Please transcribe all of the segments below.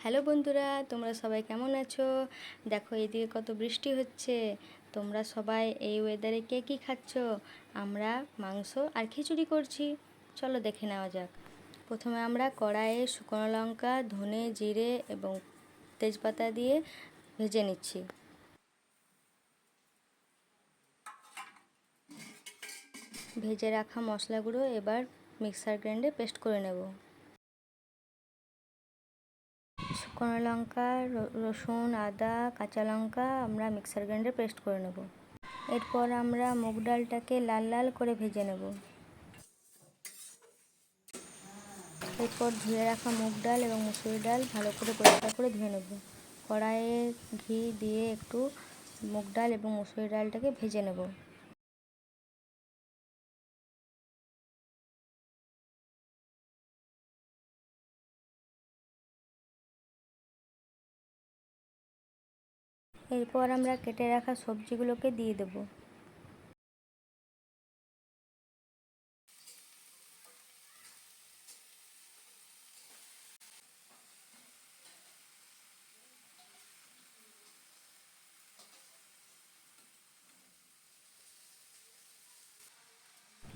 Hello বন্ধুরা, তোমরা সবাই কেমন আছো? দেখো এদিকে কত বৃষ্টি হচ্ছে। তোমরা সবাই এই ওয়েদারে কে কী খাচ্ছ? আমরা মাংস আর খিচুড়ি করছি। চলো দেখে নেওয়া যাক। প্রথমে আমরা কড়াইয়ে শুকনো লঙ্কা, ধনে, জিরে এবং তেজপাতা দিয়ে ভেজে নিচ্ছি। ভেজে রাখা মশলাগুলো এবার মিক্সার গ্রাইন্ডে পেস্ট করে নেব। শুকনো লঙ্কা, রসুন, আদা, কাঁচা লঙ্কা আমরা মিক্সার গ্রাইন্ডে পেস্ট করে নেব। এরপর আমরা মুগ ডালটাকে লাল লাল করে ভেজে নেব। এরপর ধুয়ে রাখা মুগ ডাল এবং মুসুরি ডাল ভালো করে পরিষ্কার করে ধুয়ে নেব। কড়াইয়ে ঘি দিয়ে একটু মুগ ডাল এবং মুসুরি ডালটাকে ভেজে নেব। এরপর আমরা কেটে রাখা সবজিগুলোকে দিয়ে দেব।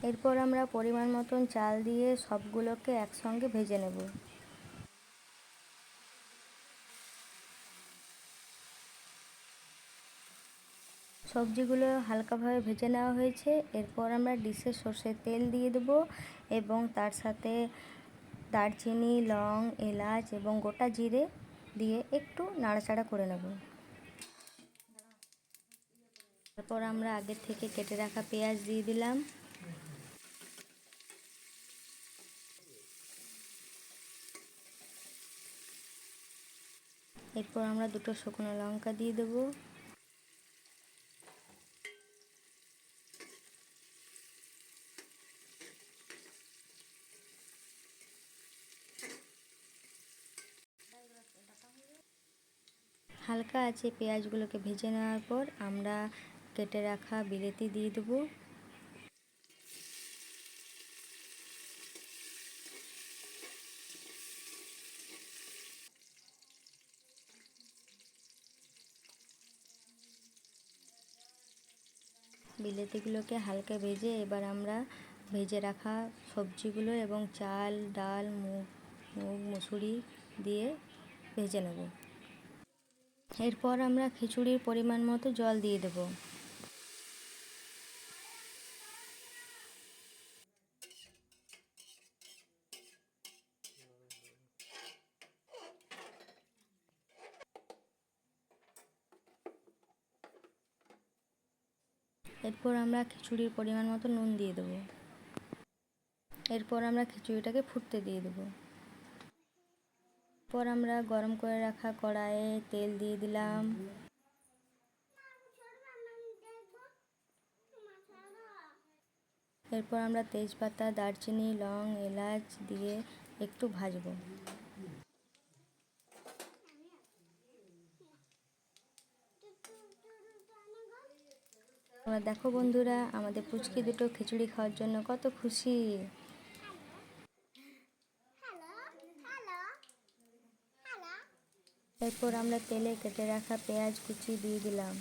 এরপর আমরা পরিমাণ মতন চাল দিয়ে সবগুলোকে একসঙ্গে ভেজে নেব। সবজিগুলো হালকাভাবে ভেজে নেওয়া হয়েছে। এরপর আমরা ডিশে সর্ষের তেল দিয়ে দেবো এবং তার সাথে দারচিনি, লং, এলাচ এবং গোটা জিরে দিয়ে একটু নাড়াচাড়া করে নেব। তারপর আমরা আগে থেকে কেটে রাখা পেঁয়াজ দিয়ে দিলাম। এরপর আমরা দুটো শুকনো লঙ্কা দিয়ে দেবো। হালকা আছে পেঁয়াজগুলোকে ভেজে নেওয়ার পর আমরা কেটে রাখা বিলেতি দিয়ে দেবো। বিলেতিগুলোকে হালকা ভেজে এবার আমরা ভেজে রাখা সবজিগুলো এবং চাল, ডাল, মুসুরি দিয়ে ভেজে নেব। এরপর আমরা খিচুড়ির পরিমাণ মতো জল দিয়ে দেব। এরপর আমরা খিচুড়ির পরিমাণ মতো নুন দিয়ে দেবো। এরপর আমরা খিচুড়িটাকে ফুটতে দিয়ে দেবো। এরপর আমরা গরম করে রাখা কড়াইয়ে তেল দিয়ে দিলাম। এরপর আমরা তেজপাতা, দারচিনি, লং, এলাচ দিয়ে একটু ভাজবো। তোমরা দেখো বন্ধুরা, আমাদের পুচকি দুটো খিচুড়ি খাওয়ার জন্য কত খুশি। এরপর আমরা তেলে কেটে রাখা পেঁয়াজ কুচি দিয়ে দিলাম।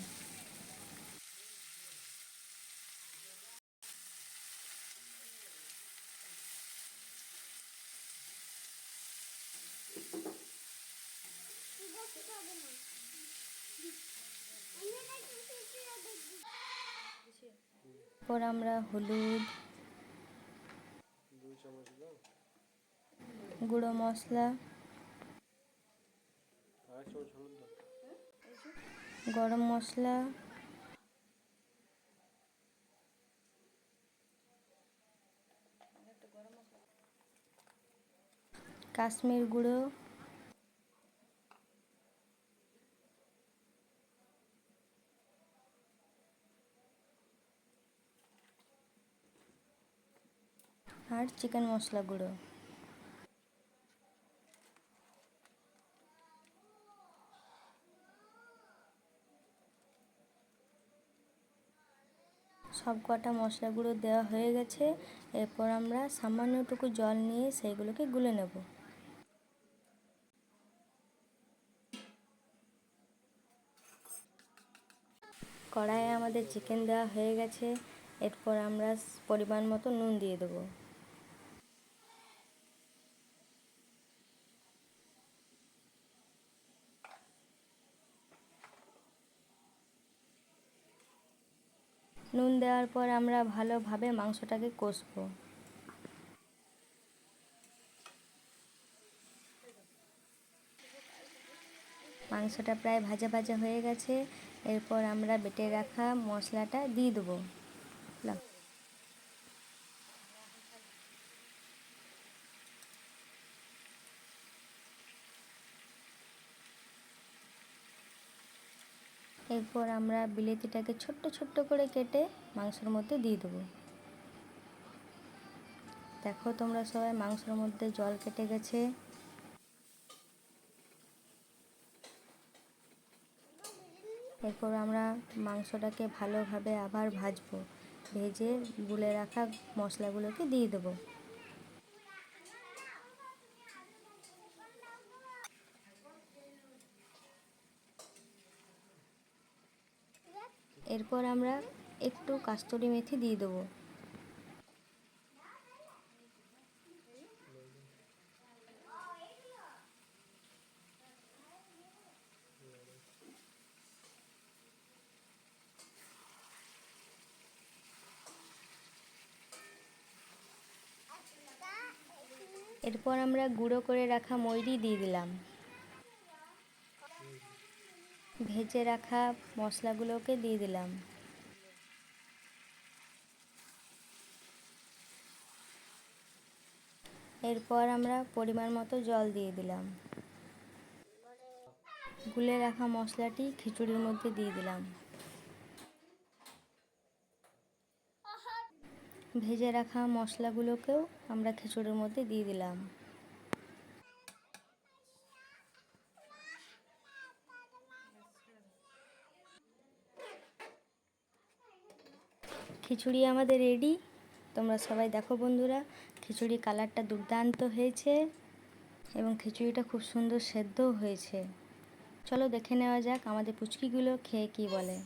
এরপর আমরা হলুদ, গুঁড়ো মশলা, গরম মশলা, কাশ্মীর গুঁড়ো, আর চিকেন মশলা গুঁড়ো। সব কটা মশলা গুঁড়ো দেওয়া হয়ে গেছে। এরপর আমরা সামান্যটুকু জল নিয়ে সেইগুলোকে গুলে নেব। কড়াইয়ে আমাদের চিকেন দেওয়া হয়ে গেছে। এরপর আমরা পরিমাণ মতো নুন দিয়ে দেবো। নুন দেওয়ার পর আমরা ভালোভাবে মাংসটাকে কষবো। মাংসটা প্রায় ভাজা ভাজা হয়ে গেছে। এরপর আমরা বেটে রাখা মশলাটা দিয়ে দেবো। এরপর আমরা বিলেতিটাকে ছোট্ট ছোট্ট করে কেটে মাংসের মধ্যে দিয়ে দেবো। দেখো তোমরা সবাই মাংসের মধ্যে জল কেটে গেছে। এরপর আমরা মাংসটাকে ভালোভাবে আবার ভাজবো। ভেজে গুলে রাখা মশলাগুলোকে দিয়ে দেবো। এরপর আমরা একটু কাস্তুরি মেথি দিয়ে দেবো। এরপর আমরা গুঁড়ো করে রাখা ময়রি দিয়ে দিলাম। ভেজে রাখা মশলাগুলোকে দিয়ে দিলাম। এরপর আমরা পরিমাণ মতো জল দিয়ে দিলাম। গুলে রাখা মশলাটি খিচুড়ির মধ্যে দিয়ে দিলাম। ভেজে রাখা মশলাগুলোকেও আমরা খিচুড়ির মধ্যে দিয়ে দিলাম। খিচুড়ি আমাদের রেডি। তোমরা সবাই দেখো বন্ধুরা, খিচুড়ি কালারটা দুর্দান্ত হয়েছে এবং খিচুড়িটা খুব সুন্দর সেদ্ধও হয়েছে। চলো দেখে নেওয়া যাক আমাদের পুচকিগুলো খেয়ে কী বলে।